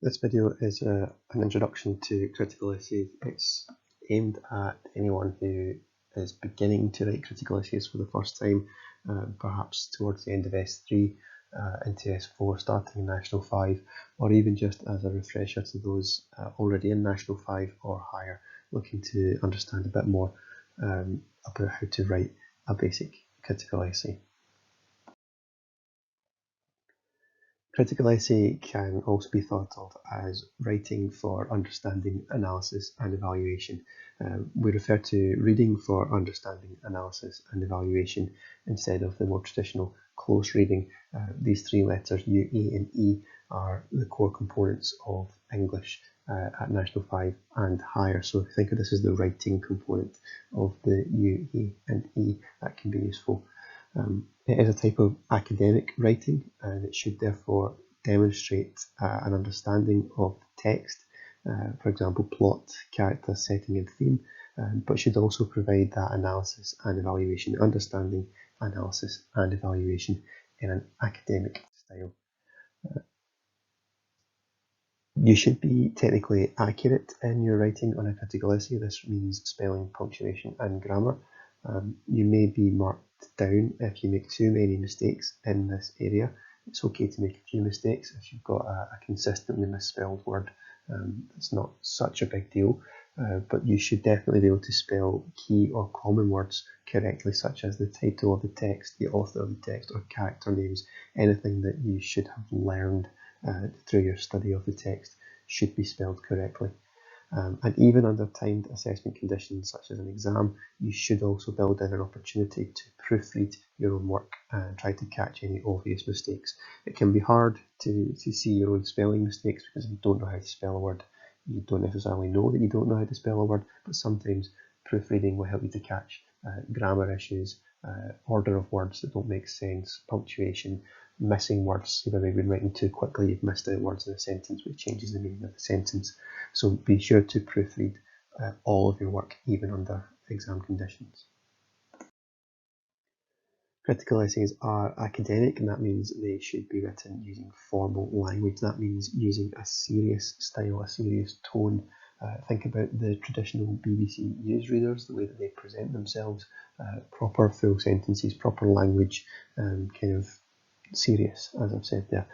This video is an introduction to critical essays. It's aimed at anyone who is beginning to write critical essays for the first time, perhaps towards the end of S3, into S4, starting in National 5, or even just as a refresher to those already in National 5 or higher, looking to understand a bit more about how to write a basic critical essay. Critical essay can also be thought of as writing for understanding, analysis and evaluation. We refer to reading for understanding, analysis and evaluation instead of the more traditional close reading. These three letters, U, A and E, are the core components of English at National 5 and higher. So think of this as the writing component of the U, A and E that can be useful. It is a type of academic writing and it should therefore demonstrate an understanding of text, for example, plot, character, setting and theme, but should also provide that analysis and evaluation, understanding, analysis and evaluation in an academic style. You should be technically accurate in your writing on a critical essay. This means spelling, punctuation and grammar. You may be marked down if you make too many mistakes in this area. It's okay to make a few mistakes. If you've got a consistently misspelled word, it's not such a big deal, but you should definitely be able to spell key or common words correctly, such as the title of the text, the author of the text, or character names. Anything that you should have learned through your study of the text should be spelled correctly. And even under timed assessment conditions such as an exam, you should also build in an opportunity to proofread your own work and try to catch any obvious mistakes. It can be hard to see your own spelling mistakes because you don't know how to spell a word. You don't necessarily know that you don't know how to spell a word, but sometimes proofreading will help you to catch grammar issues, order of words that don't make sense, punctuation, missing words. You've maybe been writing too quickly, you've missed out words in a sentence which changes the meaning of the sentence. So be sure to proofread all of your work, even under exam conditions. Critical essays are academic, and that means they should be written using formal language. That means using a serious style, a serious tone. Think about the traditional BBC newsreaders, the way that they present themselves, proper full sentences, proper language, kind of serious, as I've said there.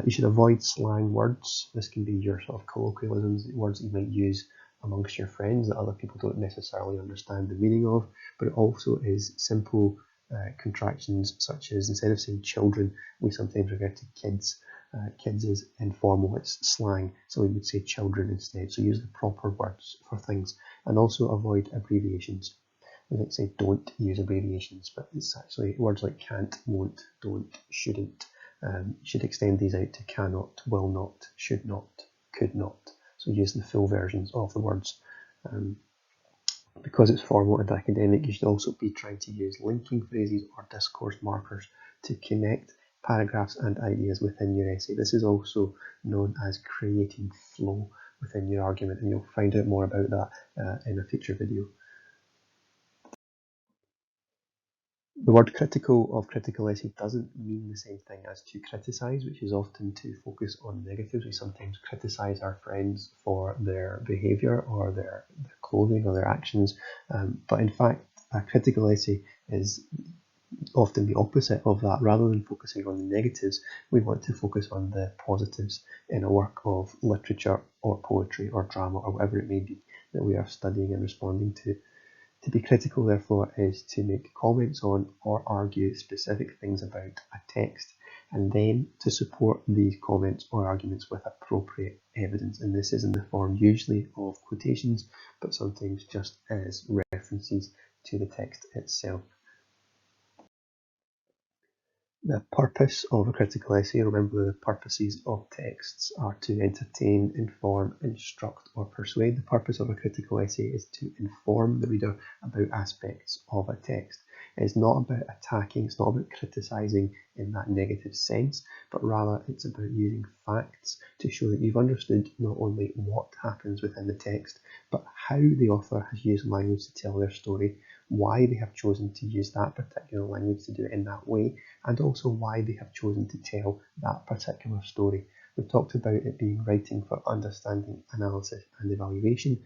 You should avoid slang words. This can be your sort of colloquialisms, words that you might use amongst your friends that other people don't necessarily understand the meaning of, but it also is simple contractions such as instead of saying children, we sometimes refer to kids. Kids is informal, it's slang, so we would say children instead. So use the proper words for things, and also avoid abbreviations. We don't say don't use abbreviations, but it's actually words like can't, won't, don't, shouldn't. Should extend these out to cannot, will not, should not, could not. So use the full versions of the words. Because it's formal and academic, you should also be trying to use linking phrases or discourse markers to connect paragraphs and ideas within your essay. This is also known as creating flow within your argument, and you'll find out more about that in a future video. The word critical of critical essay doesn't mean the same thing as to criticise, which is often to focus on negatives. We sometimes criticise our friends for their behaviour or their clothing or their actions, but in fact a critical essay is often the opposite of that. Rather than focusing on the negatives, we want to focus on the positives in a work of literature or poetry or drama or whatever it may be that we are studying and responding to. To be critical, therefore, is to make comments on or argue specific things about a text, and then to support these comments or arguments with appropriate evidence. And this is in the form usually of quotations, but sometimes just as references to the text itself. The purpose of a critical essay, remember the purposes of texts are to entertain, inform, instruct or persuade. The purpose of a critical essay is to inform the reader about aspects of a text. It's not about attacking, it's not about criticising in that negative sense, but rather it's about using facts to show that you've understood not only what happens within the text, but how the author has used language to tell their story, why they have chosen to use that particular language to do it in that way, and also why they have chosen to tell that particular story. We talked about it being writing for understanding, analysis and evaluation.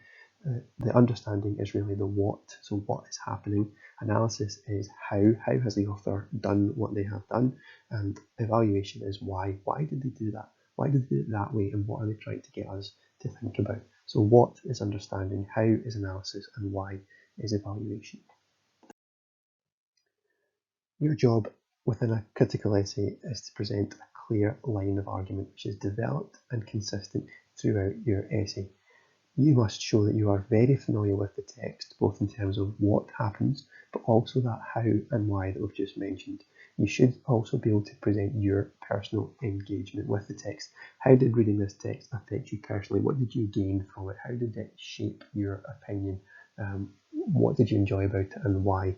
The understanding is really the what, so what is happening. Analysis is how has the author done what they have done, and evaluation is why did they do that, why did they do it that way, and what are they trying to get us to think about. So what is understanding, how is analysis, and why is evaluation. Your job within a critical essay is to present a clear line of argument which is developed and consistent throughout your essay. You must show that you are very familiar with the text, both in terms of what happens, but also that how and why that we've just mentioned. You should also be able to present your personal engagement with the text. How did reading this text affect you personally? What did you gain from it? How did it shape your opinion? What did you enjoy about it and why?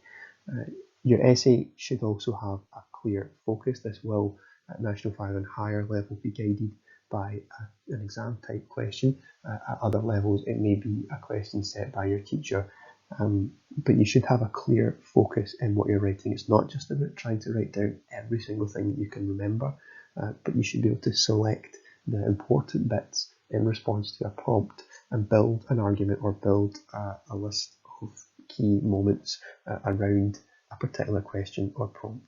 Your essay should also have a clear focus. This will, at National 5 and higher level, be guided by an exam type question. At other levels, it may be a question set by your teacher, but you should have a clear focus in what you're writing. It's not just about trying to write down every single thing that you can remember, but you should be able to select the important bits in response to a prompt and build an argument or build a list of key moments around a particular question or prompt.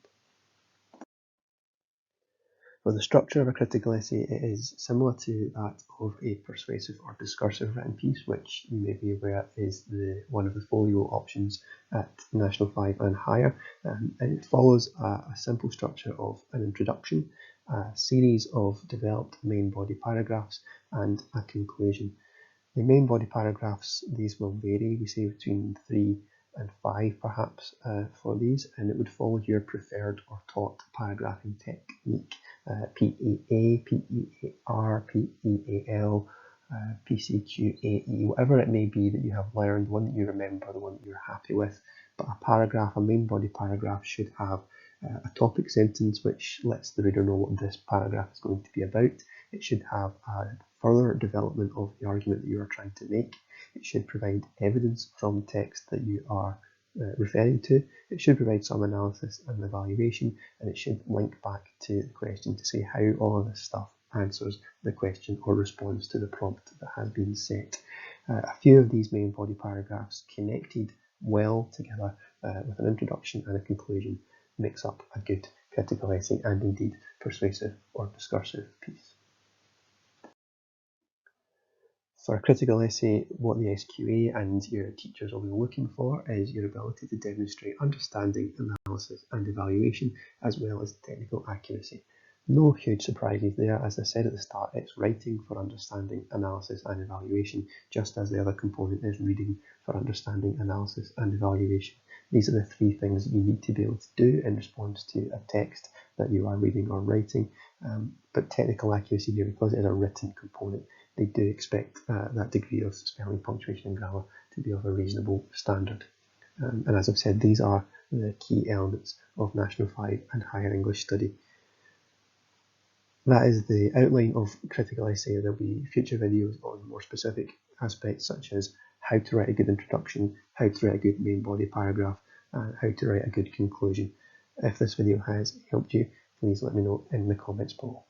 For the structure of a critical essay, it is similar to that of a persuasive or discursive written piece, which you may be aware is one of the folio options at National 5 and higher. And it follows a simple structure of an introduction, a series of developed main body paragraphs, and a conclusion. The main body paragraphs, these will vary, we say between 3 and 5 perhaps for these, and it would follow your preferred or taught paragraphing technique. PEA, PEAR, PEAL, PCQAE, whatever it may be that you have learned, one that you remember, the one that you're happy with. But a paragraph, a main body paragraph, should have a topic sentence which lets the reader know what this paragraph is going to be about. It should have a further development of the argument that you are trying to make. It should provide evidence from text that you are referring to. It should provide some analysis and evaluation, and it should link back to the question to say how all of this stuff answers the question or responds to the prompt that has been set. A few of these main body paragraphs connected well together with an introduction and a conclusion makes up a good critical essay and indeed persuasive or discursive piece. For a critical essay, what the SQA and your teachers will be looking for is your ability to demonstrate understanding, analysis and evaluation, as well as technical accuracy. No huge surprises there. As I said at the start, it's writing for understanding, analysis and evaluation, just as the other component is reading for understanding, analysis and evaluation. These are the three things that you need to be able to do in response to a text that you are reading or writing. But technical accuracy here, because it is a written component, they do expect that degree of spelling, punctuation and grammar to be of a reasonable standard. And as I've said, these are the key elements of National 5 and higher English study. That is the outline of critical essay. There will be future videos on more specific aspects such as how to write a good introduction, how to write a good main body paragraph, and how to write a good conclusion. If this video has helped you, please let me know in the comments below.